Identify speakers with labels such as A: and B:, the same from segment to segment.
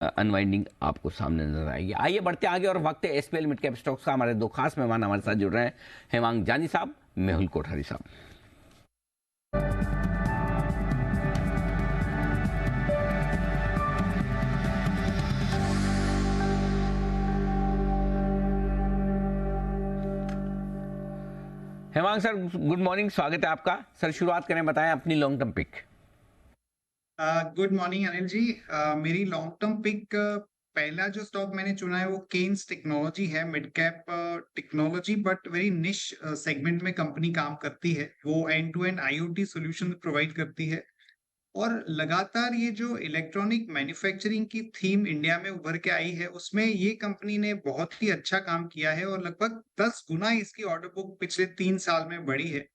A: Unwinding आपको सामने नजर आएगी। आइए बढ़ते आगे और वक्त है एसपीएल मिड कैप स्टॉक्स का। हमारे दो खास मेहमान हमारे साथ जुड़ रहे हैं, हेमांग जानी साहब, मेहुल कोठारी साहब। हेमांग सर, गुड मॉर्निंग, स्वागत है आपका। सर शुरुआत करें, बताएं अपनी long term pick.
B: Good morning Anil ji. मेरी लॉन्ग टर्म पिक, पहला जो स्टॉक मैंने चुना है वो केन्स टेक्नोलॉजी है। Mid cap technology but very niche segment में कंपनी काम करती है। वो end to end IoT solution provide करती है और लगातार ये जो इलेक्ट्रॉनिक मैन्युफैक्चरिंग की थीम इंडिया में उभर के आई है उसमें ये कंपनी ने बहुत ही अच्छा काम किया है और लगभग 10 गुना इसकी ऑर्डर बुक पिछले 3 साल में बढ़ी है।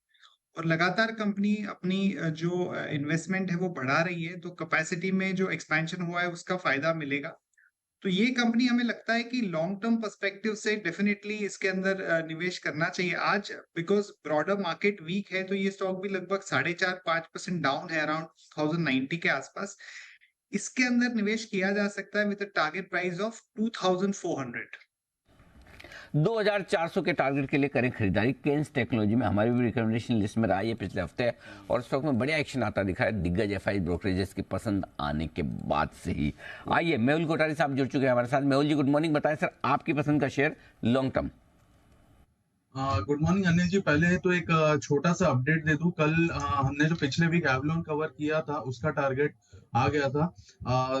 B: और लगातार कंपनी अपनी जो इन्वेस्टमेंट है वो बढ़ा रही है, तो कैपेसिटी में जो एक्सपेंशन हुआ है उसका फायदा मिलेगा। तो ये कंपनी हमें लगता है कि लॉन्ग टर्म पर्सपेक्टिव से डेफिनेटली इसके अंदर निवेश करना चाहिए आज, बिकॉज ब्रॉडर मार्केट वीक है। तो ये स्टॉक भी लगभग 4.5-5% डाउन है, अराउंड 1090 के आसपास। इसके अंदर निवेश किया जा सकता है विद टारगेट प्राइस ऑफ 2400।
A: 2400 के टारगेट के लिए करें खरीदारी। केन्स टेक्नोलॉजी में हमारी भी रिकमेंडेशन लिस्ट में रहा है पिछले हफ्ते, और स्टॉक में बढ़िया एक्शन आता दिखा है दिग्गज एफआई ब्रोकरेजेस की पसंद आने के बाद से ही। आइए, मेहुल कोठारी साहब जुड़ चुके हैं हमारे साथ। मेहुल जी, गुड मॉर्निंग, बताएं सर आपकी पसंद का share long term.
C: Good morning Anil ji. पहले तो एक छोटा सा अपडेट दे दूं। कल हमने जो पिछले वीक एवलॉन कवर किया था उसका टारगेट आ गया था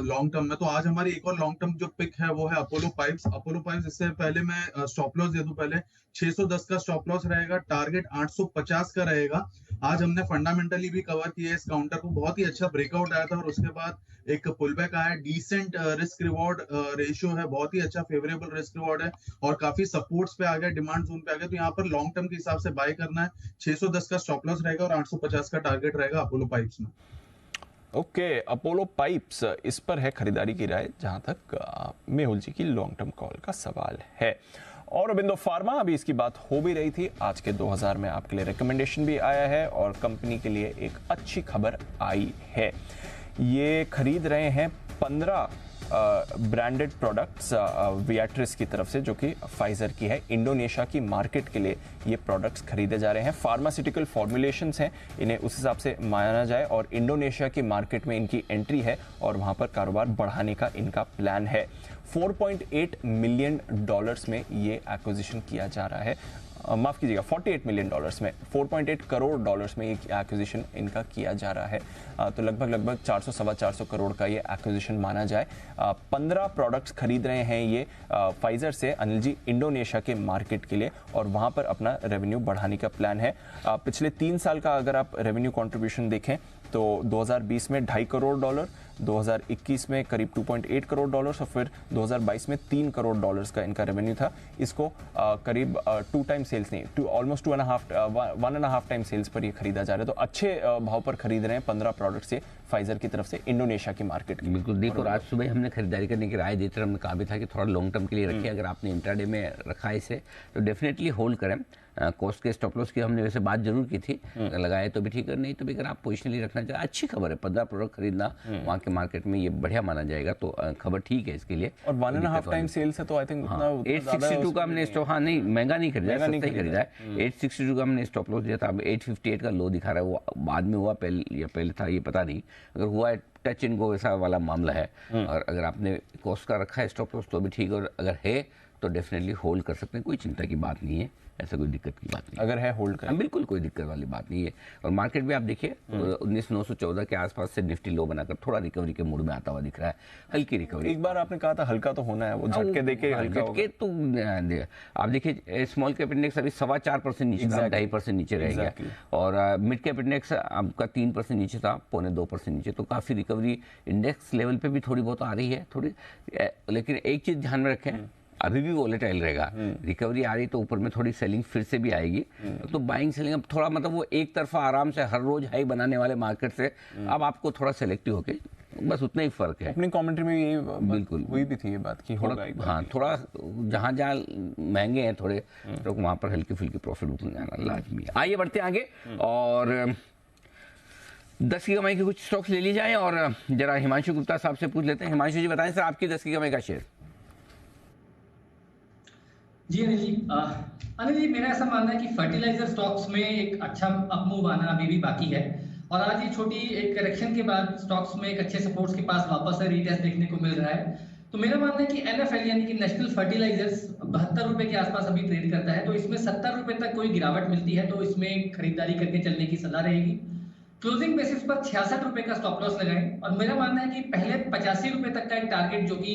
C: लॉन्ग टर्म में। तो आज हमारी एक और लॉन्ग टर्म जो पिक है वो है अपोलो पाइप्स। अपोलो पाइप्स, इससे पहले मैं स्टॉप लॉस दे दूं। पहले 610 का स्टॉप लॉस रहेगा, टारगेट 850 का रहेगा। आज हमने फंडामेंटली भी कवर किया इस काउंटर को, बहुत ही अच्छा ब्रेकआउट आया था और उसके बाद एक पुल बैक आया। डिसेंट रिस्क रिवॉर्ड रेशियो है, बहुत ही अच्छा फेवरेबल रिस्क रिवॉर्ड है और काफी सपोर्ट्स पे आ गया, डिमांड जोन पे आ गया। तो यहाँ पर लॉन्ग टर्म के हिसाब से बाय करना है। 610 का स्टॉप लॉस रहेगा और 850 का टारगेट रहेगा अपोलो पाइप्स में।
D: ओके, अपोलो पाइप्स, इस पर है खरीदारी की राय जहां तक मेहुल जी की लॉन्ग टर्म कॉल का सवाल है। और अबिंदो फार्मा, अभी इसकी बात हो भी रही थी, आज के 2000 में आपके लिए रिकमेंडेशन भी आया है और कंपनी के लिए एक अच्छी खबर आई है। ये खरीद रहे हैं 15 ब्रांडेड प्रोडक्ट्स वियाट्रिस की तरफ से, जो कि फाइजर की है। इंडोनेशिया की मार्केट के लिए ये प्रोडक्ट्स खरीदे जा रहे हैं। फार्मास्यूटिकल फॉर्मुलेशंस हैं, इन्हें उस हिसाब से माना जाए, और इंडोनेशिया की मार्केट में इनकी एंट्री है और वहां पर कारोबार बढ़ाने का इनका प्लान है। $4.8 मिलियन में ये एक्विजिशन किया जा रहा है। माफ कीजिएगा, $48 मिलियन में, $4.8 करोड़ में ये एक्विजिशन इनका किया जा रहा है। तो लगभग 400-425 करोड़ का ये एक्विजिशन माना जाए। 15 प्रोडक्ट्स खरीद रहे हैं ये फाइजर से अनिल जी, इंडोनेशिया के मार्केट के लिए, और वहां पर अपना रेवेन्यू बढ़ाने का प्लान है। पिछले 3 साल का अगर आप रेवेन्यू कॉन्ट्रीब्यूशन देखें तो 2020 में $2.5 करोड़, 2021 में करीब $2.8 करोड़ और फिर 2022 में $3 करोड़ का इनका रेवेन्यू था। इसको करीब 2 टाइम सेल्स नहीं, ऑलमोस्ट 1.5 टाइम सेल्स पर ये खरीदा जा रहा है। तो अच्छे भाव पर खरीद रहे हैं 15 प्रोडक्ट से फाइजर की तरफ से इंडोनेशिया की मार्केट की।
A: बिल्कुल, देखो आज सुबह हमने खरीदारी करने की राय दी थी, हमने कहा भी था कि थोड़ा लॉन्ग टर्म के लिए रखिए। अगर आपने इंट्राडे में रखा है इसे तो डेफिनेटली होल्ड करें। कॉस्ट के स्टॉप लॉस की हमने वैसे बात जरूर की थी, अगर लगाए तो भी ठीक है, नहीं तो भी अगर आप पोजिशनली रखना चाहें, अच्छी खबर है। 15 प्रोडक्ट खरीदना वहाँ के मार्केट में ये बढ़िया माना जाएगा, तो खबर ठीक है इसके लिए।
D: और 1.5 टाइम सेल्स है, तो आई थिंक
A: 862 का हमने स्टॉक, हाँ नहीं महंगा नहीं खरीदा, सस्ता ही खरीदा है। 862 का हमने स्टॉप लॉस दिया था। अब 858 का लो दिखा रहा है, वो बाद में हुआ पहले था ये पता नहीं। अगर हुआ है टच एंड गो वैसा वाला मामला है, और अगर आपने कॉस्ट का रखा है स्टॉप लॉस तो भी ठीक है, और अगर है तो डेफिनेटली होल्ड कर सकते हैं, कोई चिंता की बात नहीं है, ऐसा कोई दिक्कत की बात नहीं।
D: अगर है होल्ड करें,
A: बिल्कुल कोई दिक्कत वाली बात नहीं है। और मार्केट भी आप देखिए 19,914 के आसपास से निफ्टी लो बनाकर थोड़ा रिकवरी के मूड में आता हुआ दिख रहा है, हल्की रिकवरी।
D: एक बार आपने कहा था हल्का तो होना है, वो झटके देके हल्का
A: झटके तो आप देखिए स्मॉल कैप इंडेक्स अभी 2.25% नीचे था, 2.5% नीचे रह गया, और मिड कैप इंडेक्स आपका 3% नीचे था, 0.25% नीचे। तो काफी रिकवरी इंडेक्स लेवल पे भी थोड़ी बहुत आ रही है थोड़ी, लेकिन एक चीज ध्यान में रखें, अभी भी वोलेटाइल रहेगा। रिकवरी आ रही तो ऊपर में थोड़ी सेलिंग फिर से भी आएगी, तो बाइंग सेलिंग अब थोड़ा मतलब वो एक तरफा आराम से हर रोज हाई बनाने वाले मार्केट से अब आपको थोड़ा सेलेक्टिव होके, बस उतना ही फर्क है।
D: अपनी कमेंट्री में यही
A: बिल्कुल
D: हुई भी थी ये बात की
A: थोड़ा, हाँ थोड़ा जहाँ जहाँ महंगे हैं थोड़े तो वहाँ पर हल्की फुल्की प्रॉफिट बुकिंग आना लाजमी है। आइए बढ़ते हैं आगे, और 10 की कमाई के कुछ स्टॉक्स ले ली जाए और जरा हिमांशु गुप्ता साहब से पूछ लेते हैं। हिमांशु जी बताएं सर, आपकी 10 की कमाई का शेयर।
E: जी अनिल जी, अनिल जी मेरा ऐसा मानना है कि फर्टिलाइजर स्टॉक्स में एक अच्छा अपमूव आना अभी भी बाकी है, और आज ये छोटी एक करेक्शन के बाद स्टॉक्स में एक अच्छे सपोर्ट्स के पास वापस से रीटेस्ट देखने को मिल रहा है। तो मेरा मानना है कि एनएफएल यानी कि नेशनल फर्टिलाइजर्स 72 रुपए के आसपास अभी ट्रेड करता है, तो इसमें 70 रुपए तक कोई गिरावट मिलती है तो इसमें खरीदारी करके चलने की सलाह रहेगी। क्लोजिंग बेसिस पर 66 रुपए का स्टॉप लॉस लगाएं, और मेरा मानना है कि पहले 85 रुपए तक का एक टारगेट जो कि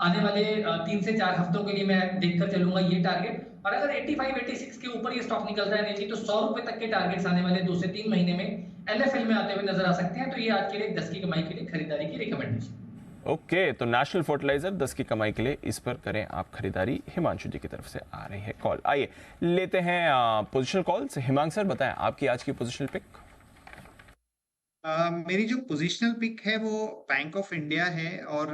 E: आने वाले 3 से 4 हफ्तों के लिए मैं देखकर चलूंगा ये टारगेट, और अगर 85-86 के ऊपर ये स्टॉक निकलता है नहीं तो 100 रुपए तक के टारगेट्स आने वाले 2 से 3 महीने में एलएफएल में आते हुए नजर आ सकते हैं। तो ये आज के लिए 10 की कमाई के लिए खरीदारी की रिकमेंडेशन।
D: ओके, तो नेशनल फर्टिलाइजर 10 की कमाई के लिए इस पर करें आप खरीदारी। हिमांशु जी की तरफ से आ रही है कॉल, आइए लेते हैं पोजिशनल कॉल्स। हिमांशु सर बताएं आपकी आज की पोजिशनल पिक।
B: मेरी जो पोजीशनल पिक है वो बैंक ऑफ इंडिया है, और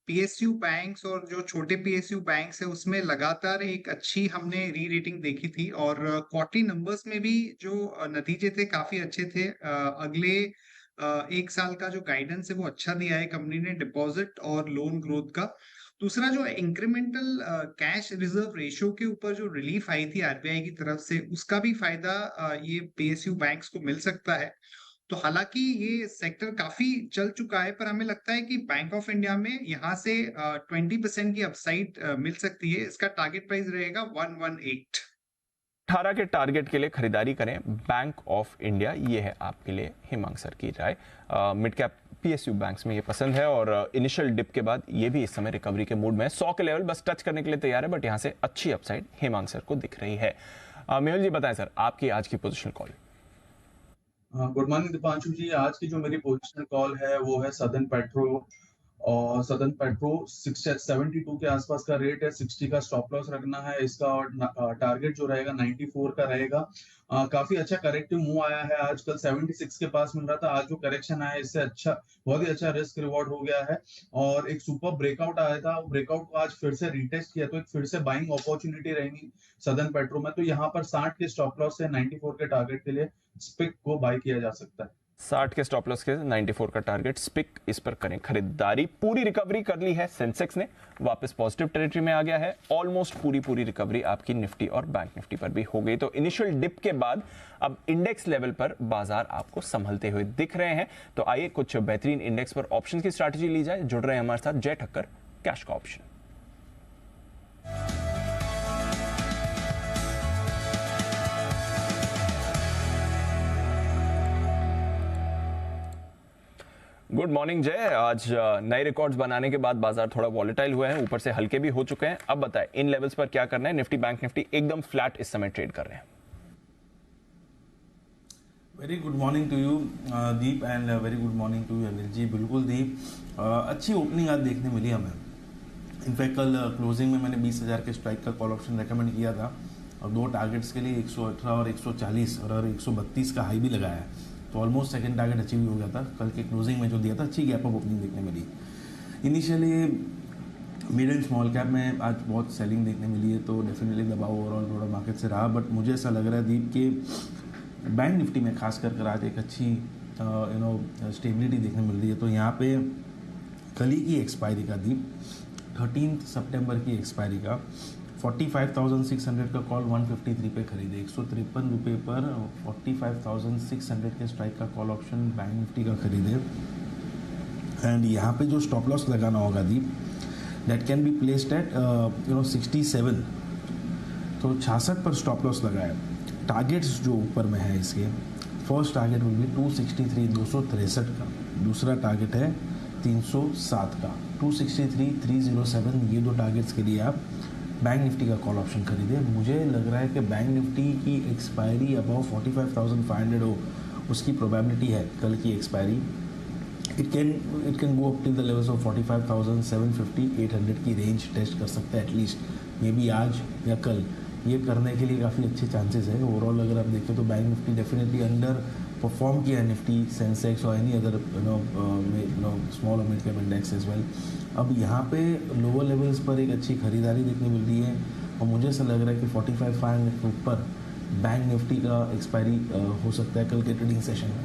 B: पीएसयू बैंक्स और जो छोटे पीएसयू बैंक्स है उसमें लगातार एक अच्छी हमने री रेटिंग देखी थी, और क्वार्टरली नंबर्स में भी जो नतीजे थे काफी अच्छे थे। अगले 1 साल का जो गाइडेंस है वो अच्छा दिया है कंपनी ने डिपॉजिट और लोन ग्रोथ का। दूसरा जो इंक्रीमेंटल कैश रिजर्व रेशियो के ऊपर जो रिलीफ आई थी आरबीआई की तरफ से, उसका भी फायदा ये पीएसयू बैंक्स को मिल सकता है। तो हालांकि ये सेक्टर काफी चल चुका है, पर हमें लगता है कि बैंक ऑफ इंडिया में यहाँ से 20% की अपसाइड मिल सकती है। इसका टारगेट प्राइस रहेगा 118।
D: 18 के टारगेट के लिए खरीदारी करें बैंक ऑफ इंडिया, ये है आपके लिए हिमांशु सर की राय। मिड कैप पीएसयू बैंक्स में ये पसंद है, और इनिशियल डिप के बाद ये भी इस समय रिकवरी के मूड में 100 के लेवल बस टच करने के लिए तैयार है, बट यहाँ से अच्छी अपसाइड हिमांशु सर को दिख रही है। मेहुल जी बताएं सर आपकी आज की positional call.
C: Good morning Deepanshu ji, आज की जो मेरी पोजिशनल कॉल है वो है सदर्न पेट्रो, और सदर्न पेट्रो 72 के आसपास का रेट है, 60 का स्टॉप लॉस रखना है इसका, और टारगेट जो रहेगा 94 का रहेगा। काफी अच्छा करेक्टिव मूव आया है, आजकल 76 के पास मिल रहा था, आज जो करेक्शन आया इससे अच्छा, बहुत ही अच्छा रिस्क रिवॉर्ड हो गया है, और एक सुपर ब्रेकआउट आया था, ब्रेकआउट को आज फिर से रिटेस्ट किया, तो एक फिर से बाइंग अपॉर्चुनिटी रहेगी सदर्न पेट्रो में। तो यहाँ पर 60 के स्टॉप लॉस से 94 के टारगेट के लिए स्पिक को बाय किया जा सकता है।
D: 60 के स्टॉप लॉस के 94 का टारगेट स्पिक, इस पर करें खरीदारी। पूरी रिकवरी कर ली है, सेंसेक्स ने वापस पॉजिटिव टेरिटरी में आ गया है। ऑलमोस्ट पूरी रिकवरी आपकी निफ्टी और बैंक निफ्टी पर भी हो गई। तो इनिशियल डिप के बाद अब इंडेक्स लेवल पर बाजार आपको संभलते हुए दिख रहे हैं। तो आइए कुछ बेहतरीन इंडेक्स पर ऑप्शन की स्ट्रैटेजी ली जाए। जुड़ रहे हैं हमारे साथ जय ठक्कर कैश का ऑप्शन। गुड मॉर्निंग जय। आज नए रिकॉर्ड्स बनाने के बाद बाजार थोड़ा वॉलेटाइल हुए हैं, ऊपर से हल्के भी हो चुके हैं। अब बताएं इन लेवल्स पर क्या करना है। निफ्टी बैंक निफ्टी एकदम फ्लैट इस समय ट्रेड कर रहे हैं।
F: Very good morning to you Deep, and very good morning to you Anil ji. बिल्कुल दीप, अच्छी ओपनिंग आज देखने मिली हमें। इनफैक्ट कल क्लोजिंग में मैंने 20,000 के स्ट्राइक का कॉल ऑप्शन रेकमेंड किया था, और 2 टारगेट्स के लिए 118 और 140 और 132 का हाई भी लगाया है, तो ऑलमोस्ट सेकंड टारगेट अचीव हो गया था। कल के क्लोजिंग में जो दिया था, अच्छी गैप अप ओपनिंग देखने मिली। Initially mid and small cap में आज बहुत सेलिंग देखने मिली है, तो डेफिनेटली दबाव ओवरऑल थोड़ा मार्केट से रहा, बट मुझे ऐसा लग रहा है दीप कि बैंक निफ्टी में खास कर आज एक अच्छी स्टेबिलिटी देखने मिल रही है। तो यहाँ पे कल ही की एक्सपायरी का दीप 13 सितंबर की एक्सपायरी का 45,600 का कॉल 153 पे खरीदे, 153 रुपये पर 45,600 के स्ट्राइक का कॉल ऑप्शन बैंक निफ्टी का खरीदे। एंड यहाँ पे जो स्टॉप लॉस लगाना होगा Deep, that can be placed at 67, तो 66 पर स्टॉप लॉस लगाए। टारगेट्स जो ऊपर में है इसके, फर्स्ट टारगेट विल बी 263 263 का, दूसरा टारगेट है 307 का, 263 307, ये 2 टारगेट्स के लिए आप बैंक निफ्टी का कॉल ऑप्शन खरीदे। मुझे लग रहा है कि बैंक निफ्टी की एक्सपायरी अबाउ 45,500 हो, उसकी प्रोबेबिलिटी है कल की expiry. It can go up till the levels of 45,750 800 की रेंज टेस्ट कर सकता है एटलीस्ट, मे बी आज या कल। ये करने के लिए काफ़ी अच्छे चांसेस है। ओवरऑल अगर आप देखें तो bank Nifty definitely underperform किया है निफ्टी, सेंसेक्स और एनी अदर स्मॉल और mid cap index as well. अब यहाँ पे लोअर लेवल्स पर एक अच्छी खरीदारी देखने मिल रही है, और मुझे ऐसा लग रहा है कि 45,500 के ऊपर बैंक निफ्टी का एक्सपायरी हो सकता है कल के ट्रेडिंग सेशन में।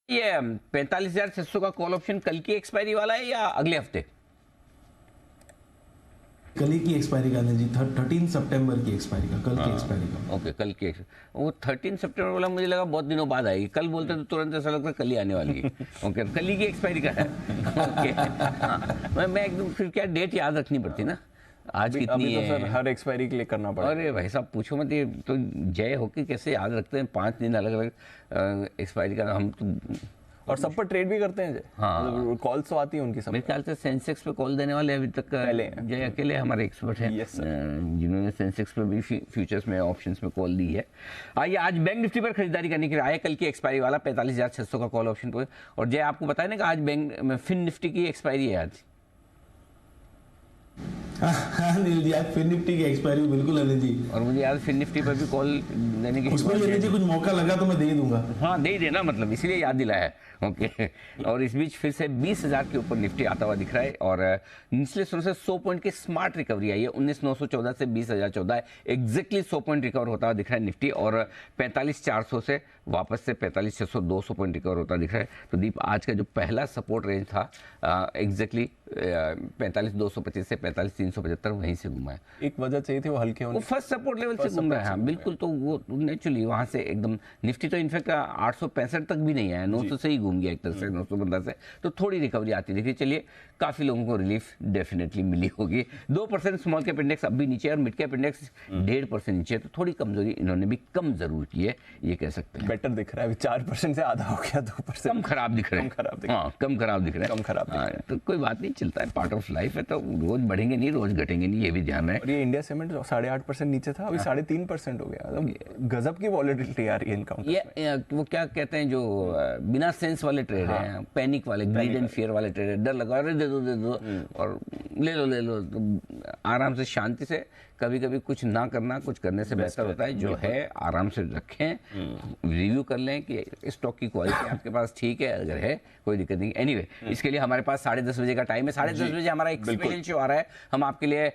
A: ये 45,600 का कॉल ऑप्शन कल की एक्सपायरी वाला है या अगले हफ्ते?
F: कल ही की एक्सपायरी का जी, 13 सितंबर की एक्सपायरी का, कल की एक्सपायरी का।
A: ओके, कल की वो 13 सितंबर वाला मुझे लगा बहुत दिनों बाद आएगी, कल बोलते तो तुरंत ऐसा लगता कल ही आने वाली है। ओके, कल ही की एक्सपायरी का है। ओके, हाँ, मैं एकदम फिर क्या डेट याद रखनी पड़ती ना, आज कितनी
D: अभी तो
A: है।
D: सर हर एक्सपायरी के लिए करना पड़ेगा।
A: अरे भाई साहब पूछो मत, ये तो जय हो कि कैसे याद रखते हैं 5 दिन अलग अलग एक्सपायरी का। हम तो
D: और सब पर ट्रेड भी करते हैं जय।
A: हाँ।
D: मतलब कॉल्स तो आती है उनकी सब
A: मेरे ख्याल से सेंसेक्स पे कॉल देने वाले अभी तक
D: पहले हैं।
A: जय अकेले हमारे एक्सपर्ट हैं
D: Yes, sir.
A: जिन्होंने सेंसेक्स पे भी फ्यूचर्स में ऑप्शंस में कॉल दी है। आइए आज बैंक निफ्टी पर खरीदारी करने के लिए आए, कल की एक्सपायरी वाला 45,600 का कॉल ऑप्शन पर। और जय आपको बताया ना कि आज बैंक में फिन निफ्टी की एक्सपायरी है आज।
F: हाँ अनिल जी, आज फिर निफ्टी की एक्सपायरी बिल्कुल अनिल जी,
A: और मुझे याद फिन निफ्टी पर भी कॉल देने की
F: उसमें भी अनिल जी कुछ मौका लगा तो मैं दे ही दूंगा।
A: हाँ दे ही देना, मतलब इसीलिए याद दिलाया। ओके, और इस बीच फिर से 20,000 के ऊपर निफ्टी आता हुआ दिख रहा है और निचले स्तर से 100 पॉइंट की स्मार्ट रिकवरी आई है। 19,914 से 20,014 है, एग्जैक्टली 100 पॉइंट रिकवर होता हुआ दिख रहा है निफ्टी। और 45,400 से वापस से 45,600 200 पॉइंट रिकवर होता दिख रहा है। तो दीप आज का जो पहला सपोर्ट रेंज था एग्जैक्टली 45,225 से 45,375 वहीं से घुमा है।
D: एक वजह चाहिए थी वो हल्के
A: वो
D: होने।
A: फर्स्ट सपोर्ट लेवल से घूम रहा है। हाँ बिल्कुल, तो वो नेचुरली वहां से एकदम निफ्टी तो इनफैक्ट 865 तक भी नहीं आया, 900 से ही घूम गया एक तरह से, 915 से। तो थोड़ी रिकवरी आती दिखी। चलिए, काफी लोगों को रिलीफ डेफिनेटली मिली होगी। 2% स्मॉल कैप इंडेक्स अब भी नीचे है और मिड कैप इंडेक्स 1.5% नीचे है। तो थोड़ी कमजोरी इन्होंने भी कम जरूर की है, ये कह सकते हैं।
D: बेटर दिख रहा है, अभी 4% से आधा हो गया, 2%।
A: कम खराब दिख रहे हैं,
D: कम खराब दिख रहे हैं।
A: हाँ कम खराब दिख रहे हैं,
D: कम खराब दिख रहे हैं।
A: तो कोई बात नहीं, चलता है, पार्ट ऑफ लाइफ है। तो रोज बढ़ेंगे नहीं, रोज घटेंगे नहीं, ये भी ध्यान है।
D: और ये इंडिया सीमेंट 8.5% नीचे था, अभी 3.5% हो गया। मतलब गजब की वॉलेटिलिटी आ रही है इनका।
A: ये वो क्या कहते हैं जो बिना सेंस वाले ट्रेड हैं, पैनिक वाले, ग्रीड एंड फियर वाले ट्रेड है। डर लगा, अरे दे दो और ले लो। तो आराम से शांति से, कभी कभी कुछ ना करना कुछ करने से बेहतर होता है। जो है आराम से रखें, रिव्यू कर लें कि स्टॉक की क्वालिटी आपके पास ठीक है, अगर है कोई दिक्कत नहीं। एनीवे, इसके लिए हमारे पास 10:30 बजे का टाइम है। 10:30 बजे हमारा एक स्पेशल शो आ रहा है। हम आपके लिए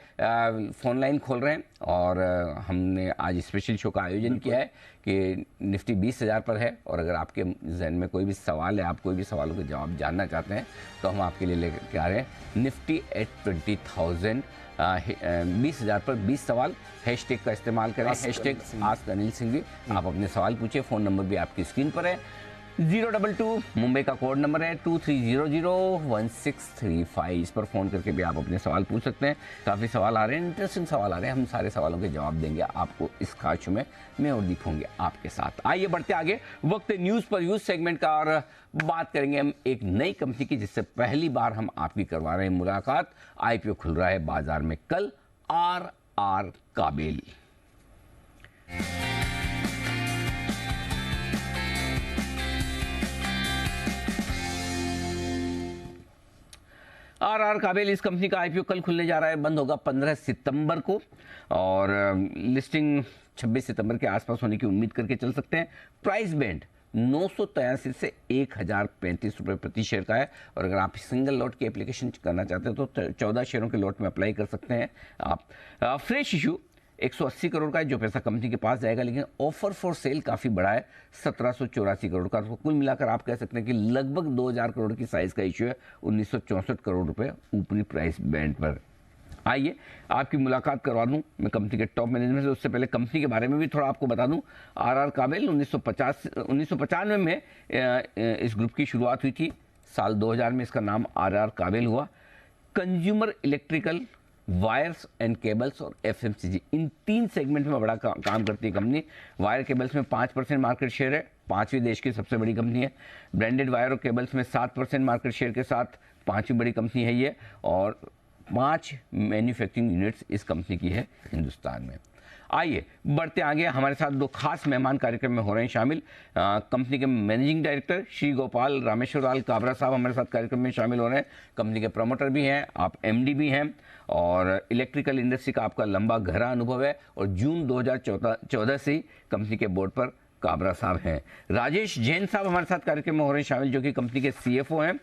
A: फोन लाइन खोल रहे हैं और हमने आज स्पेशल शो का आयोजन किया है कि निफ्टी 20,000 पर है। और अगर आपके जहन में कोई भी सवाल है, आप कोई भी सवालों के जवाब जानना चाहते हैं, तो हम आपके लिए लेकर आ रहे हैं निफ्टी एट 20,000, 20,000 पर 20 सवाल। हैशटैग का इस्तेमाल करें, हैशटैग आस्क अनिल सिंह जी। आप अपने सवाल पूछिए। फ़ोन नंबर भी आपकी स्क्रीन पर है, 022 मुंबई का कोड नंबर है, 23001635। इस पर फ़ोन करके भी आप अपने सवाल पूछ सकते हैं। काफ़ी सवाल आ रहे हैं, इंटरेस्टिंग सवाल आ रहे हैं। हम सारे सवालों के जवाब देंगे आपको इस खास शो में। मैं और दीप होंगे आपके साथ। आइए बढ़ते आगे, वक्त न्यूज़ पर यूज सेगमेंट का, और बात करेंगे हम एक नई कंपनी की जिससे पहली बार हम आपकी करवा रहे हैं मुलाकात। IPO खुल रहा है बाजार में कल, RR काबिल। RR काबिल, इस कंपनी का IPO कल खुलने जा रहा है, बंद होगा 15 सितंबर को और लिस्टिंग 26 सितंबर के आसपास होने की उम्मीद करके चल सकते हैं। प्राइस बैंड 983 से 1,035 रुपये प्रति शेयर का है। और अगर आप सिंगल लॉट की एप्लीकेशन करना चाहते हैं तो 14 शेयरों के लॉट में अप्लाई कर सकते हैं आप। फ्रेश इशू 180 करोड़ का है, जो पैसा कंपनी के पास जाएगा, लेकिन ऑफर फॉर सेल काफ़ी बड़ा है, 1784 करोड़ का। तो कुल मिलाकर आप कह सकते हैं कि लगभग 2,000 करोड़ की साइज़ का इशू है, 1964 करोड़ रुपए ऊपरी प्राइस बैंड पर। आइए आपकी मुलाकात करवा दूं मैं कंपनी के टॉप मैनेजमेंट से। उससे पहले कंपनी के बारे में भी थोड़ा आपको बता दूं। RR काबिल 1995 में इस ग्रुप की शुरुआत हुई थी। साल 2000 में इसका नाम RR काबिल हुआ। Consumer electrical, wires and cables और FMCG, इन 3 सेगमेंट में बड़ा काम करती है कंपनी। वायर केबल्स में 5% मार्केट शेयर है, 5वीं देश की सबसे बड़ी कंपनी है। ब्रांडेड वायर और केबल्स में 7% मार्केट शेयर के साथ 5वीं बड़ी कंपनी है ये। और 5 मैन्युफैक्चरिंग यूनिट्स इस कंपनी की है हिंदुस्तान में। आइए बढ़ते आगे, हमारे साथ 2 खास मेहमान कार्यक्रम में हो रहे हैं शामिल। कंपनी के मैनेजिंग डायरेक्टर श्री गोपाल रामेश्वरलाल काबरा साहब हमारे साथ कार्यक्रम में शामिल हो रहे हैं। कंपनी के प्रमोटर भी हैं, आप MD भी हैं और इलेक्ट्रिकल इंडस्ट्री का आपका लंबा गहरा अनुभव है और जून 2014 से ही कंपनी के बोर्ड पर काबरा साहब हैं। राजेश जैन साहब हमारे साथ कार्यक्रम में हो रहे हैं शामिल, जो कि कंपनी के CFO हैं।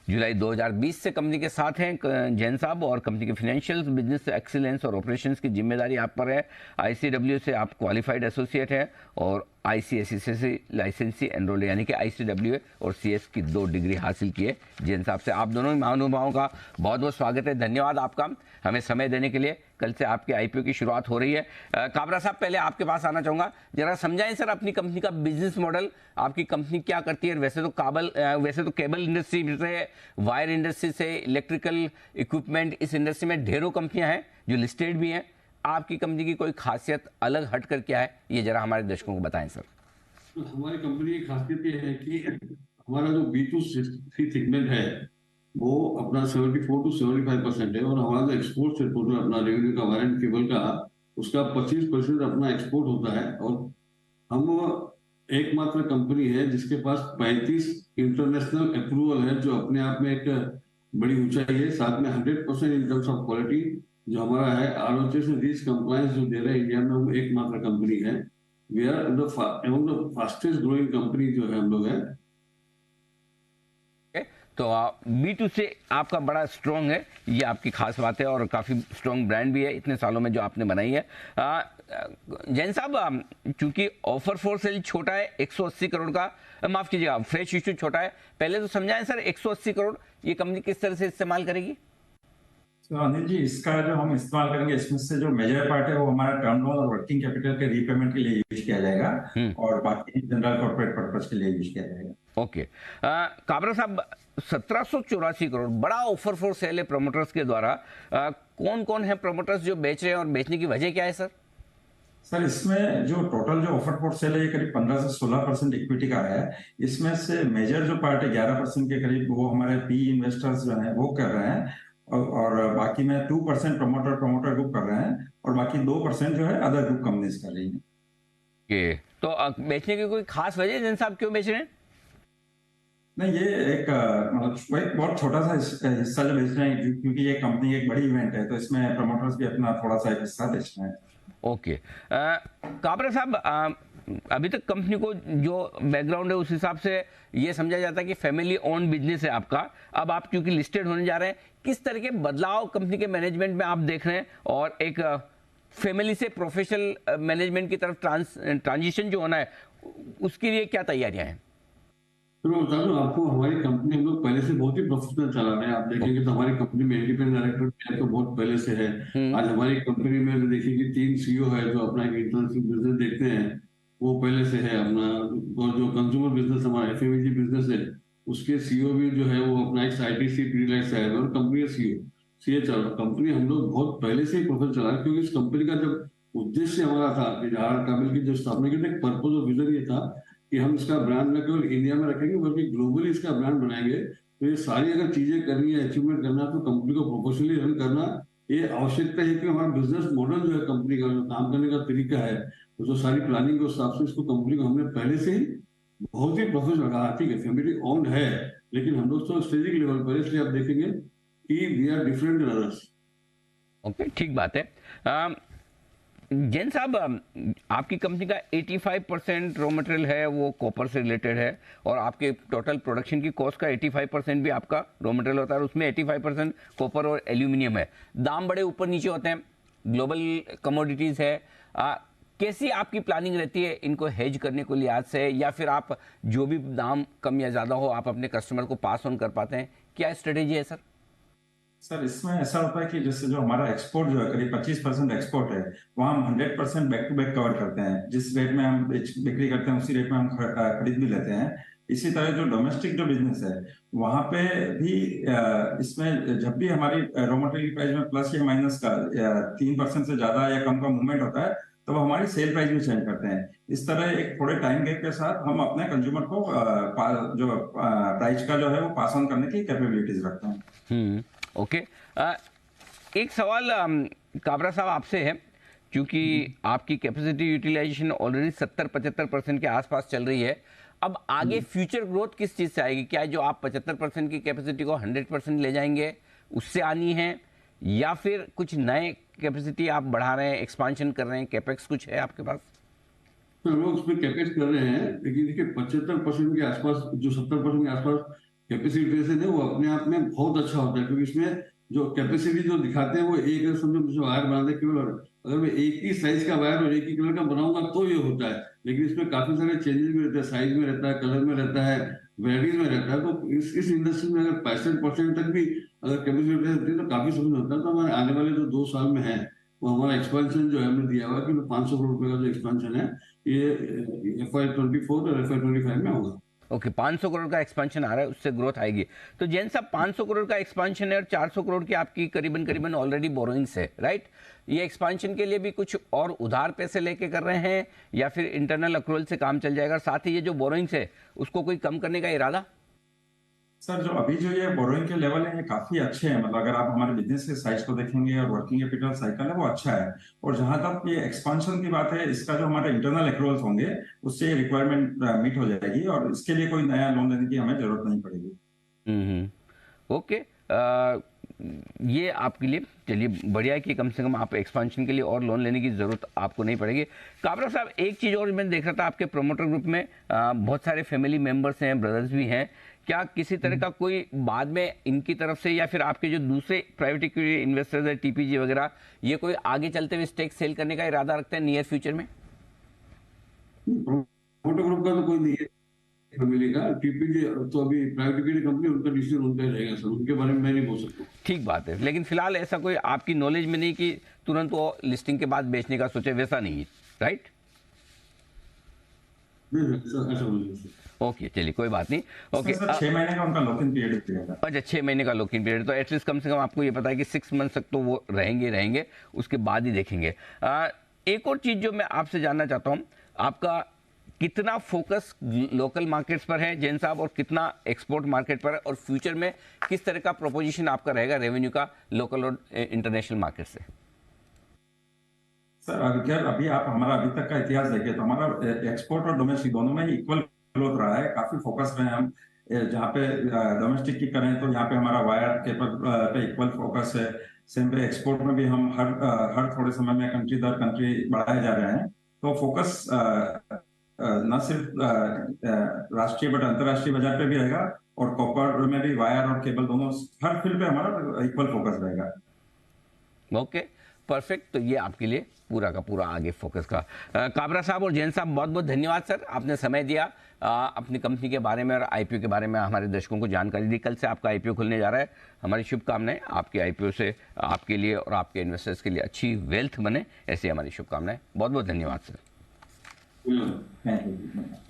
A: जुलाई 2020 से कंपनी के साथ हैं जैन साहब और कंपनी के फाइनेंशियल, बिजनेस एक्सीलेंस और ऑपरेशंस की जिम्मेदारी आप पर है। ICW से आप क्वालिफाइड एसोसिएट हैं और ICSE लाइसेंसी एनरोल यानी कि ICWA और CS की 2 डिग्री हासिल की है। जैन साहब से आप दोनों महानुभावों का बहुत बहुत स्वागत है, धन्यवाद आपका हमें समय देने के लिए। कल से आपके IPO की शुरुआत हो रही है। काबरा साहब, पहले आपके पास आना चाहूँगा, जरा समझाएं सर अपनी कंपनी का बिजनेस मॉडल, आपकी कंपनी क्या करती है। वैसे तो केबल इंडस्ट्री से, वायर इंडस्ट्री से, इलेक्ट्रिकल इक्विपमेंट, इस इंडस्ट्री में ढेरों कंपनियां हैं जो लिस्टेड भी हैं। आपकी कंपनी की कोई खासियत अलग हटकर क्या है, ये जरा हमारे दर्शकों को बताएं सर।
G: तो हमारी कंपनी की खासियत ये है कि हमारा जो B2C सेगमेंट है वो अपना 74 to 75% है, और हमारा जो एक्सपोर्ट से टोटल अपना रेवेन्यू का वायर एंड केबल का उसका 25% अपना एक्सपोर्ट होता है। और हम एकमात्र कंपनी है जिसके पास 35 इंटरनेशनल अप्रूवल है, जो अपने आप में एक बड़ी ऊंचाई है। साथ में 100% इन टर्म्स ऑफ क्वालिटी जो हमारा है, ROC से रीच कंप्लायंस जो दे रहे हैं इंडिया में, वो एकमात्र कंपनी है। We are among the fastest growing company जो है हम लोग है।
A: तो B2 से आपका बड़ा स्ट्रॉन्ग है, ये आपकी खास बात है, और काफ़ी स्ट्रॉन्ग ब्रांड भी है इतने सालों में जो आपने बनाई है। जैन साहब, चूंकि ऑफर फॉर सेल छोटा है, 180 करोड़ का, माफ कीजिएगा, फ्रेश इश्यू छोटा है, पहले तो समझाएं सर 180 करोड़ ये कंपनी किस तरह से इस्तेमाल करेगी।
H: तो अनिल जी, इसका जो हम इस्तेमाल करेंगे, इसमें से जो मेजर पार्ट है वो हमारा टर्म लोन और वर्किंग कैपिटल के रीपेमेंट के लिए यूज किया जाएगा, और बाकी जनरल कॉर्पोरेट पर्पस के लिए यूज किया जाएगा।
A: ओके, काबरा साहब, 1784 करोड़ बड़ा ऑफर फॉर सेल है प्रोमोटर्स के द्वारा। कौन कौन है प्रोमोटर्स जो बेच रहे हैं, और बेचने की वजह क्या है सर।
H: सर, इसमें जो टोटल जो ऑफर फॉर सेल है ये करीब 15 से 16% इक्विटी का है। इसमें से मेजर जो पार्ट है 11% के करीब वो हमारे PE इन्वेस्टर्स जो हैं वो कर रहे हैं, और बाकी में 2% प्रमोटर ग्रुप कर रहे हैं, और बाकी 2% जो है अदर ग्रुप कंपनीज कर रही हैं।
A: ओके, तो बेचने की कोई खास वजह जैन साहब क्यों बेच रहे हैं।
H: नहीं, ये एक मतलब एक बहुत छोटा सा हिस्सा जो बेच रहे हैं, क्योंकि ये कंपनी एक बड़ी इवेंट है, तो इसमें प्रमोटर्स भी अपना थोड़ा सा एक हिस्सा बेच रहे हैं।
A: ओके, काबरा साहब, अभी तक कंपनी को जो बैकग्राउंड है उस हिसाब से ये समझा जाता है कि फैमिली ओन बिजनेस है आपका। अब आप क्योंकि लिस्टेड होने जा रहे हैं, किस तरह के बदलाव कंपनी के मैनेजमेंट में आप देख रहे हैं, और एक फैमिली से प्रोफेशनल मैनेजमेंट की तरफ ट्रांजिशन जो होना है, उसके लिए क्या तैयारियां हैं।
G: तो मैं बता दूं आपको, हमारी कंपनी हम लोग पहले से बहुत ही प्रोफेशनल चला रहे हैं। आप देखेंगे तो हमारी कंपनी में इंडिपेंडेंट डायरेक्टर तो बहुत पहले से है। आज हमारी कंपनी में देखिए 3 CEO है जो अपना इंटरनेशनल बिजनेस देखते हैं, वो पहले से है अपना। और जो कंज्यूमर बिजनेस हमारा FMEG बिजनेस है, उसके CEO भी जो है वो अपना एक ITC पीडीलाइट से है, और कंपनी का CEO चल रहा। कंपनी हम लोग बहुत पहले से ही प्रोफेशनल चला रहे, क्योंकि इस कंपनी का जब उद्देश्य हमारा था कि जहां काबिल की जो स्थापना की, एक पर्पज और विजन ये था कि हम इसका ब्रांड न केवल इंडिया में रखेंगे बल्कि ग्लोबली इसका ब्रांड बनाएंगे। तो ये सारी अगर चीजें करनी है, अचीवमेंट करना है, तो कंपनी को प्रोफेशनली रन करना ये आवश्यकता है। कि हमारा बिजनेस मॉडल जो है, कंपनी का जो काम करने का तरीका है, तो जो सारी प्लानिंग के हिसाब से इसको कंपनी को हमने पहले से ही बहुत ही प्रोफेशनल रखा। ठीक है, फैमिली ओन्ड है, लेकिन हम लोग तो स्ट्रेटेजिक लेवल पर, इसलिए आप देखेंगे कि we are different than others.
A: Okay, ठीक बात है। जैन साहब, आपकी कंपनी का 85% रॉ मटेरियल है वो कॉपर से रिलेटेड है, और आपके टोटल प्रोडक्शन की कॉस्ट का 85% भी आपका रॉ मटेरियल होता है, और उसमें 85% कॉपर और एल्यूमिनियम है। दाम बड़े ऊपर नीचे होते हैं, ग्लोबल कमोडिटीज़ है। कैसी आपकी प्लानिंग रहती है इनको हेज करने को लिहाज से, या फिर आप जो भी दाम कम या ज़्यादा हो आप अपने कस्टमर को पास ऑन कर पाते हैं, क्या स्ट्रेटेजी है सर।
H: सर, इसमें ऐसा होता है कि जैसे जो हमारा एक्सपोर्ट जो है करीब 25% एक्सपोर्ट है, वहाँ हम 100% बैक टू बैक कवर करते हैं। जिस रेट में हम बिक्री करते हैं उसी रेट में हम खरीद भी लेते हैं। इसी तरह जो डोमेस्टिक जो बिजनेस है वहाँ पे भी इसमें जब भी हमारी रॉ मटेरियल प्राइस में प्लस या माइनस का 3% से ज्यादा या कम का मूवमेंट होता है, तो वो हमारी सेल प्राइस भी चेंज करते हैं। इस तरह एक थोड़े टाइम गैप के साथ हम अपने कंज्यूमर को जो प्राइस का जो है वो पास ऑन करने की कैपेबिलिटीज रखते हैं।
A: ओके, एक सवाल काबरा साहब आपसे है, क्योंकि आपकी कैपेसिटी यूटिलाइजेशन ऑलरेडी 70-75% के आसपास चल रही है। अब आगे फ्यूचर ग्रोथ किस चीज़ से आएगी। क्या जो आप 75% की कैपेसिटी को 100% ले जाएंगे उससे आनी है, या फिर कुछ नए कैपेसिटी आप बढ़ा रहे हैं, एक्सपांशन कर रहे हैं, कैपेक्स कुछ है आपके पास।
G: तो हम लोग उसमें कैपेक्स कर रहे हैं, लेकिन देखिए 75% के आसपास, जो 70% के आसपास कैपेसिटी यूटिलाइजेशन है, वो अपने आप में बहुत अच्छा होता है। क्योंकि इसमें जो कैपेसिटी जो दिखाते हैं वो एक समझो वायर बनाते केवल, अगर मैं एक ही साइज का वायर और एक ही कलर का बनाऊंगा तो ये होता है। लेकिन इसमें काफी सारे चेंजेस भी रहते हैं, साइज में रहता है, कलर में रहता है, वेराइटीज में रहता है। तो इस इंडस्ट्री में अगर 65% तक भी अगर कैपेसिटी रहती है तो काफी समझ होता है। तो हमारे आने वाले जो 2 साल में है वो हमारा एक्सपेंशन जो है हमने दिया हुआ है कि 500 करोड़ रुपए का जो एक्सपेंशन है ये FY24 और FY25 में होगा।
A: ओके, 500 करोड़ का एक्सपेंशन आ रहा है, उससे ग्रोथ आएगी। तो जैन साहब 500 करोड़ का एक्सपेंशन है और 400 करोड़ की आपकी करीबन ऑलरेडी बोरोइंग्स है, राइट? ये एक्सपेंशन के लिए भी कुछ और उधार पैसे लेके कर रहे हैं या फिर इंटरनल अक्रूवल से काम चल जाएगा? साथ ही ये जो बोरोइंग्स है उसको कोई कम करने का इरादा?
H: सर जो अभी जो ये बोरोइंग के लेवल है ये काफी अच्छे हैं। मतलब अगर आप हमारे बिजनेस के साइज को देखेंगे और वर्किंग कैपिटल साइकिल है वो अच्छा है। और जहां तक ये एक्सपांशन की बात है, इसका जो हमारे इंटरनल एक्रूवल्स होंगे उससे रिक्वायरमेंट मीट हो जाएगी और इसके लिए कोई नया लोन लेने की हमें जरूरत नहीं पड़ेगी।
A: ओके, ये आपके लिए चलिए बढ़िया है कि कम से कम आप एक्सपेंशन के लिए और लोन लेने की जरूरत आपको नहीं पड़ेगी। काबरा साहब, एक चीज और मैं देख रहा था, आपके प्रोमोटर ग्रुप में बहुत सारे फैमिली मेंबर्स हैं, ब्रदर्स भी हैं। क्या किसी तरह का कोई बाद में इनकी तरफ से या फिर आपके जो दूसरे प्राइवेट इक्विटी इन्वेस्टर्स है, TPG वगैरह, ये कोई आगे चलते हुए स्टेक सेल करने का इरादा रखते हैं नियर फ्यूचर में?
G: प्रोमोटर ग्रुप का तो कोई नहीं है फैमिली का। TPG तो अभी प्राइवेट इक्विटी कंपनी, उनका डिसीजन उनका ही रहेगा सर, उनके बारे में मैं नहीं बोल सकता। ठीक
A: बात है, लेकिन फिलहाल ऐसा कोई आपकी नॉलेज में नहीं कि तुरंत वो लिस्टिंग के बाद बेचने का सोचे, वैसा नहीं है, राइट? ओके, चलिए कोई बात नहीं। ओके,
H: 6 महीने का उनका लॉक इन पीरियड है।
A: अच्छा, 6 महीने का लॉक इन पीरियड, तो एटलीस्ट कम से कम आपको ये पता है कि 6 मंथ तक तो वो रहेंगे, उसके बाद ही देखेंगे। एक और चीज जो मैं आपसे जानना चाहता हूँ, आपका कितना फोकस लोकल मार्केट्स पर है जैन साहब और कितना एक्सपोर्ट मार्केट पर है, और फ्यूचर में किस तरह का प्रोपोजिशन आपका रहेगा रेवेन्यू का लोकल और इंटरनेशनल मार्केट से?
H: सर अभी आप हमारा अभी तक का इतिहास देखें तो हमारा एक्सपोर्ट और डोमेस्टिक दोनों में ही इक्वल ग्रोथ रहा है। काफी फोकस रहे हैं हम। जहाँ पे डोमेस्टिक की करें तो यहाँ पे हमारा वायर केबल पे इक्वल फोकस है। सेम पे एक्सपोर्ट में भी हम हर थोड़े समय में कंट्री दर कंट्री बढ़ाए जा रहे हैं। तो फोकस न सिर्फ राष्ट्रीय बट अंतर्राष्ट्रीय बाजार पे भी रहेगा और कॉपर में भी वायर और केबल दोनों हर फील्ड पे हमारा इक्वल फोकस रहेगा।
A: Okay, perfect. तो ये आपके लिए पूरा का पूरा आगे फोकस का। काबरा साहब और जैन साहब, बहुत बहुत धन्यवाद सर, आपने समय दिया, अपनी कंपनी के बारे में और IPO के बारे में हमारे दर्शकों को जानकारी दी। कल से आपका IPO खुलने जा रहा है, हमारी शुभकामनाएं आपके IPO से आपके लिए और आपके इन्वेस्टर्स के लिए अच्छी वेल्थ बने, ऐसी हमारी शुभकामनाएं। बहुत बहुत धन्यवाद सर।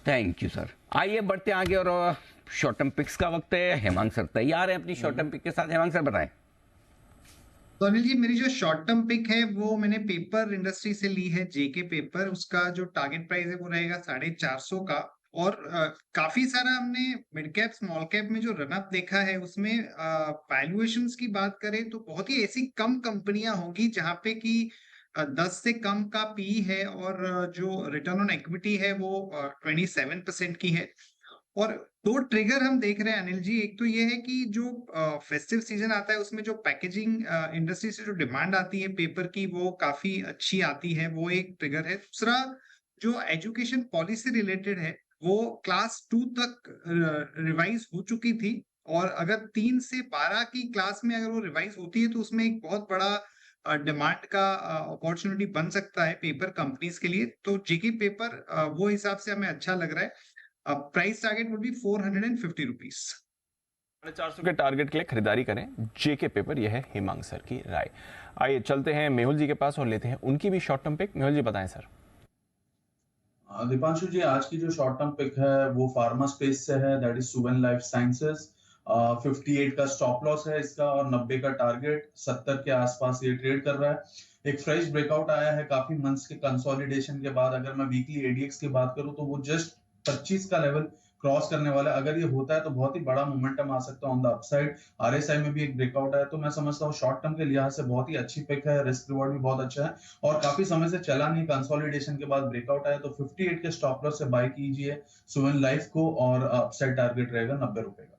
A: Thank you sir. आइए बढ़ते आगे और शॉर्ट टर्म पिक्स का वक्त है। हेमांग सर तैयार है अपनी शॉर्ट टर्म पिक के साथ। हेमांग सर बताएं।
B: तो अनिल जी, मेरी जो शॉर्ट टर्म पिक है वो मैंने पेपर इंडस्ट्री से ली है, JK पेपर। उसका जो टारगेट प्राइस है वो रहेगा 450 का। और काफी सारा हमने मिड कैप स्मॉल कैप में जो रनअप देखा है उसमें वैल्यूएशंस की बात करें तो बहुत ही ऐसी कम कंपनियां होंगी जहां पे कि 10 से कम का PE है और जो रिटर्न ऑन इक्विटी है वो 27% की है। और 2 ट्रिगर हम देख रहे हैं अनिल जी। एक तो ये है कि जो फेस्टिव सीजन आता है उसमें जो पैकेजिंग इंडस्ट्री से जो डिमांड आती है पेपर की वो काफी अच्छी आती है, वो एक ट्रिगर है। दूसरा, जो एजुकेशन पॉलिसी रिलेटेड है वो क्लास 2 तक रिवाइज हो चुकी थी, और अगर 3 से 12 की क्लास में अगर वो रिवाइज होती है तो उसमें एक बहुत बड़ा डिमांड का अपॉर्चुनिटी बन सकता है पेपर कंपनीज के लिए। तो JK पेपर वो हिसाब से हमें अच्छा लग रहा है। Price target would be 450 rupees.
D: 450 के टारगेट के लिए खरीदारी करें JK पेपर, यह है हेमांग सर की राय। आइए चलते हैं मेहुल जी के पास और लेते हैं उनकी भी शॉर्ट टर्म पिक। मेहुल जी बताएं सर।
C: दीपांशु जी, आज की जो शॉर्ट टर्म पिक है वो फार्मा स्पेस से है, that is Suven life sciences. 58 का स्टॉप लॉस है इसका और 90 का टारगेट। 70 के आसपास ये ट्रेड कर रहा है। एक फ्रेश ब्रेकआउट आया है काफी मंथ्स के कंसोलिडेशन के बाद। अगर मैं वीकली ADX की बात करूं तो वो जस्ट 25 का लेवल क्रॉस करने वाला है। अगर ये होता है तो बहुत ही बड़ा मोमेंटम आ सकता है ऑन द अपसाइड। RSI में भी एक ब्रेकआउट है, तो मैं समझता हूँ शॉर्ट टर्म के लिहाज से बहुत ही अच्छी पिक है। रिस्क रिवॉर्ड भी बहुत अच्छा है और काफी समय से चला नहीं, कंसोलिडेशन के बाद ब्रेकआउट आया। तो 58 के स्टॉप लॉस से बाय कीजिए सुवेन लाइफ को और अपसाइड टारगेट रहेगा 90 रुपए का।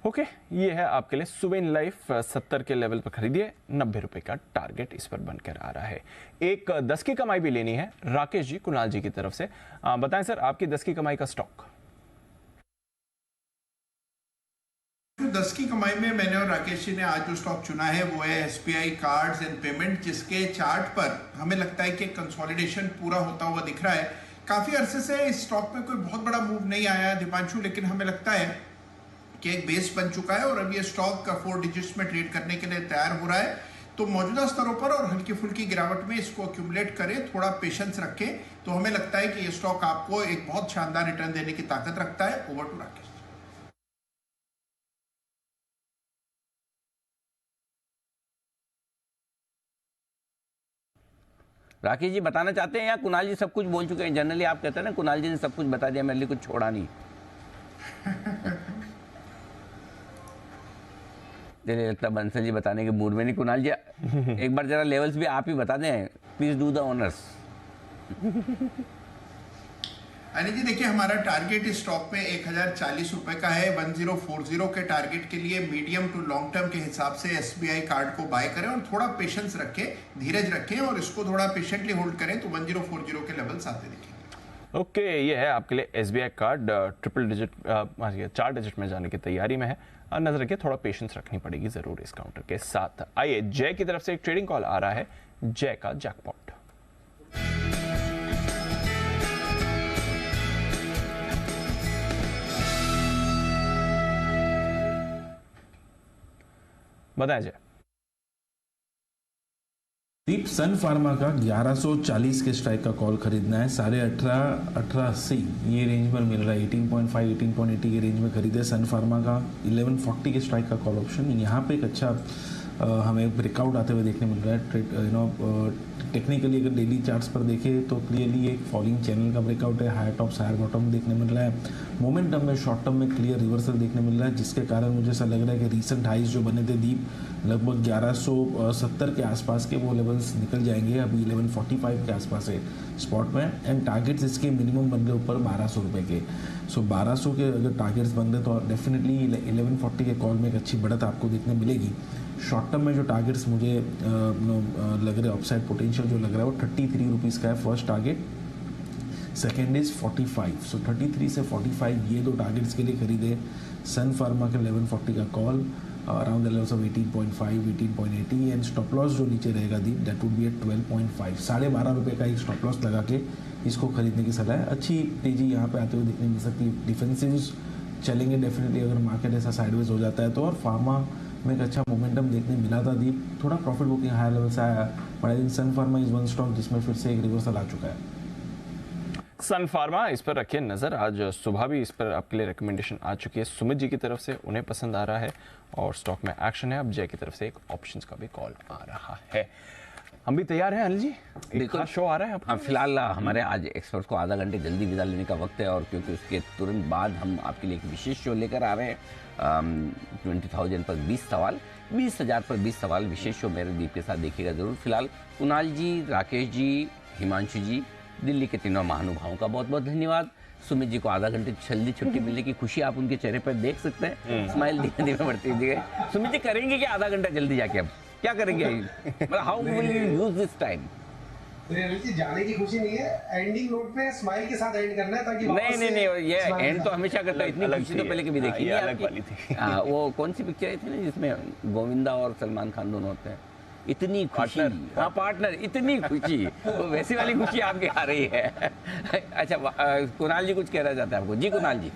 D: ओके, ये है आपके लिए सुवेन लाइफ। 70 के लेवल पर खरीदिए, 90 रुपए का टारगेट इस पर बनकर आ रहा है। एक 10 की कमाई भी लेनी है राकेश जी कुणाल जी की तरफ से। बताएं सर, आपकी 10 की कमाई का स्टॉक।
I: 10 की कमाई में मैंने और राकेश जी ने आज जो स्टॉक चुना है वो है SBI कार्ड्स एंड पेमेंट, जिसके चार्ट पर हमें लगता है कि कंसोलिडेशन पूरा होता हुआ दिख रहा है। काफी अरसे से इस स्टॉक पे कोई बहुत बड़ा मूव नहीं आया है दीपांशु, लेकिन हमें लगता है कि एक बेस बन चुका है और अब ये स्टॉक 4 डिजिट्स में ट्रेड करने के लिए तैयार हो रहा है। तो मौजूदा स्तरों पर और हल्की फुल्की गिरावट में इसको अक्यूमुलेट करें, थोड़ा पेशेंस रखें, तो हमें लगता है कि ये स्टॉक आपको एक बहुत शानदार रिटर्न देने की ताकत रखता है। Over to Rakesh.
A: राकेश जी बताना चाहते हैं या कुणाल जी सब कुछ बोल चुके हैं? जनरली आप कहते हैं ना कुणाल जी ने सब कुछ बता दिया, मेरे लिए कुछ छोड़ा नहीं। चलिए लगता बंसल जी बताने के मूड में नहीं। कुणाल जी एक बार जरा लेवल्स भी आप ही बता दें, please do the honours.
I: Anil ji देखिए, हमारा टारगेट इस स्टॉक में 1040 रुपए का है। 1040 के टारगेट के लिए मीडियम टू लॉन्ग टर्म के हिसाब से SBI कार्ड को बाय करें और थोड़ा पेशेंस रखें, धीरज रखें और इसको थोड़ा पेशेंटली होल्ड करें तो 1040 के लेवल्स आते दिखेंगे।
D: ओके, ये है आपके लिए SBI card triple digit 4 digit में जाने की तैयारी में है। नजर रखिए, थोड़ा पेशेंस रखनी पड़ेगी जरूर इस काउंटर के साथ। आइए जय की तरफ से एक ट्रेडिंग कॉल आ रहा है, जय का जैकपॉट। बताएं जय।
F: दीप, सन फार्मा का 1140 के स्ट्राइक का कॉल खरीदना है। 1880 ये रेंज पर मिल रहा है। 18.5 18.80 के रेंज में खरीदे। सन फार्मा का 1140 के स्ट्राइक का कॉल ऑप्शन। यहाँ पे एक अच्छा हमें ब्रेकआउट आते हुए देखने मिल रहा है। टेक्निकली अगर डेली चार्ट्स पर देखें तो क्लियरली एक फॉलिंग चैनल का ब्रेकआउट है। हायर टॉप्स हायर बॉटम देखने मिल रहा है। मोमेंटम में शॉर्ट टर्म में क्लियर रिवर्सल देखने मिल रहा है, जिसके कारण मुझे ऐसा लग रहा है कि रीसेंट हाइज जो बने थे दीप लगभग 1170 के आसपास के, वो लेवल्स निकल जाएंगे। अभी 1145 के आसपास है स्पॉट में। एंड टारगेट्स इसके मिनिमम बन रहे ऊपर 1200 रुपये के। सो 1200 के अगर टारगेट्स बन रहे तो डेफिनेटली 1140 के कॉल में एक अच्छी बढ़त आपको देखने मिलेगी। शॉर्ट टर्म में जो टारगेट्स मुझे लग रहे अपसाइड पोटेंशियल जो लग रहा है वो 33 रुपीज़ का है फर्स्ट टारगेट। Second is 45। सो 33 से 45 ये दो टारगेट्स के लिए खरीदे। सन फार्मा के 1140 का call around the levels of 18.5 18.80 and stop loss जो नीचे रहेगा दीप दैट वुड बी एट 12.5। 12.5 रुपये का एक स्टॉप लॉस लगा के इसको खरीदने की सलाह है। अच्छी तेजी यहाँ पे आते हुए देखने मिल सकती है। डिफेंसिव्स चलेंगे डेफिनेटली अगर मार्केट ऐसा साइडवेज हो जाता है तो। और फार्मा में एक अच्छा मोमेंटम देखने मिला था दीप, थोड़ा प्रॉफिट बुकिंग हाई लेवल से आया, but I think Sun Pharma is one stock जिसमें फिर से एक रिवर्सल आ चुका है।
D: सन फार्मा, इस पर रखिए नजर। आज सुबह भी इस पर आपके लिए रिकमेंडेशन आ चुकी है सुमित जी की तरफ से, उन्हें पसंद आ रहा है और स्टॉक में एक्शन है। अब जय की तरफ से एक ऑप्शंस का भी कॉल आ रहा है। हम भी तैयार हैं अनिल जी, एक खास शो आ रहा है।
A: हाँ, फिलहाल हमारे आज एक्सपर्ट को आधा घंटे जल्दी विदा लेने का वक्त है और क्योंकि उसके तुरंत बाद हम आपके लिए एक विशेष शो लेकर आ रहे हैं। 20,000 पर 20 सवाल, 20,000 पर 20 सवाल विशेष शो मेरे दीप के साथ देखिएगा जरूर। फिलहाल कुणाल जी, राकेश जी, हिमांशु जी, दिल्ली के तीनों महानुभावों का बहुत बहुत धन्यवाद। सुमित जी को आधा घंटे जल्दी छुट्टी मिलने की खुशी आप उनके चेहरे पर देख सकते हैं। स्माइल धीरे धीरे बढ़ती हुई। सुमित जी करेंगे क्या आधा घंटा जल्दी जाके? अब क्या करेंगे? मतलब how will you use this time?
J: जाने की खुशी नहीं है, एंडिंग नोट पे स्माइल के साथ एंड करना है ताकि
A: नहीं ये एंड तो हमेशा करता है। इतनी खुशी तो पहले कभी देखी नहीं
D: अलग वाली थी।
A: वो कौन सी पिक्चर थी ना जिसमें गोविंदा और सलमान खान दोनों होते हैं? इतनी खुशी, हाँ पार्टनर, इतनी खुशी, वो वैसी वाली खुशी आपके आ रही है। अच्छा, कुणाल जी कुछ कहना चाहते हैं आपको? जी कुणाल जी।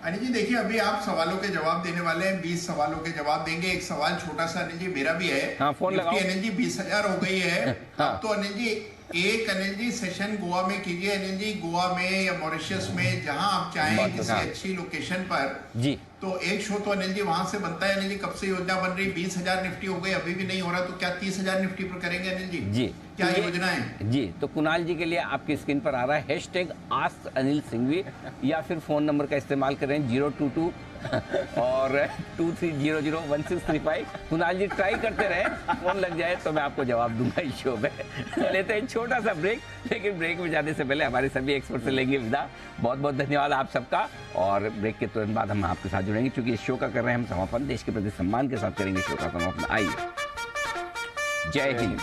I: अनिल जी देखिए, अभी आप सवालों के जवाब देने वाले हैं, 20 सवालों के जवाब देंगे। एक सवाल छोटा सा अनिल जी मेरा भी है।
A: हाँ, फोन लगाओ।
I: अनिल जी 20,000 हो गई है।
A: हाँ।
I: अब तो अनिल जी एक अनिल जी सेशन गोवा में कीजिए। अनिल जी गोवा में या मॉरिशस में जहां आप चाहें किसी अच्छी लोकेशन पर
A: जी, तो
I: एक शो तो अनिल जी वहां से बनता है। अनिल जी कब से योजना बन रही? 20,000 निफ्टी हो गई, अभी भी नहीं हो रहा, तो क्या 30,000 निफ्टी पर करेंगे अनिल जी?
A: जी
I: क्या योजना है?
A: जी, तो कुणाल जी के लिए आपकी स्क्रीन पर आ रहा है हैशटैग आस्क अनिल सिंघवी, या फिर फोन नंबर का इस्तेमाल करें 022 और 23001635। कुणाल जी ट्राई करते रहे, फोन लग जाए तो मैं आपको जवाब दूंगा इस शो में। लेते हैं छोटा सा ब्रेक, लेकिन ब्रेक में जाने से पहले हमारे सभी एक्सपर्ट से लेंगे विदा। बहुत बहुत धन्यवाद आप सबका, और ब्रेक के तुरंत बाद हम आपके साथ जुड़ेंगे क्योंकि इस शो का कर रहे हैं हम समापन। देश के प्रति सम्मान के साथ करेंगे शो का समापन। आइए, जय हिंद।